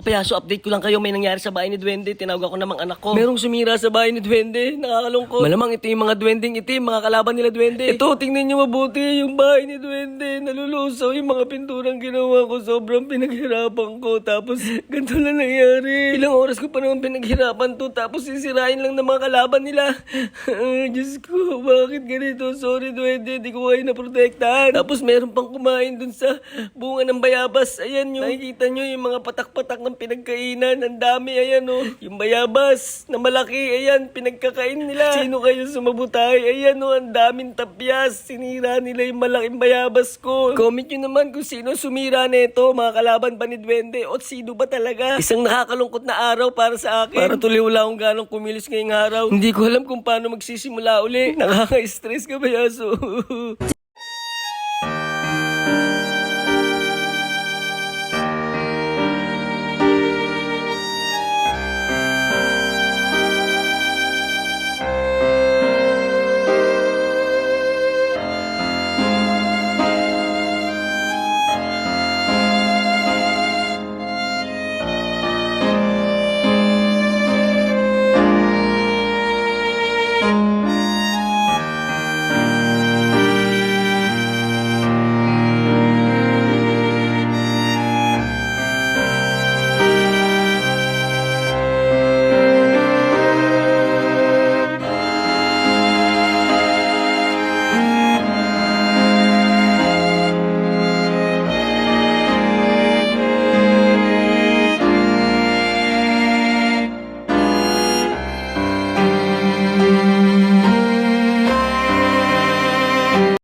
Payaso, update ko lang kayo, may nangyari sa bahay ni Duwende. Tinawag ako namang anak ko. Merong sumira sa bahay ni Duwende. Nakakalungkot. Malamang ito yung mga duwending itim, mga kalaban nila Duwende. Ito, tingnan nyo mabuti yung bahay ni Duwende. Nalulusaw yung mga pinturang ginawa ko. Sobrang pinaghirapan ko. Tapos, ganito lang nangyari. Ilang oras ko pa naman pinaghirapan to. Tapos, sisirain lang ng mga kalaban nila. Diyos ko, bakit ganito? Sorry Duwende, di ko kayo naprotektahan. Tapos, meron pang kumain dun sa bunga ng bayabas. Ayan yung nakikita nyo yung mga patak-patak ng pinagkainan. Ang dami, ayan o. Yung bayabas na malaki, ayan, pinagkakain nila. Sino kayo sumabutay? Ayan o, ang daming tapyas. Sinira nila yung malaking bayabas ko. Comment nyo naman kung sino sumira nito, mga kalaban ba ni Duwende? O sino ba talaga? Isang nakakalungkot na araw para sa akin. Para tuloy wala akong ganong kumilos ngayong araw. Hindi ko alam kung paano magsisimula uli. Nakaka-stress ka, Payaso.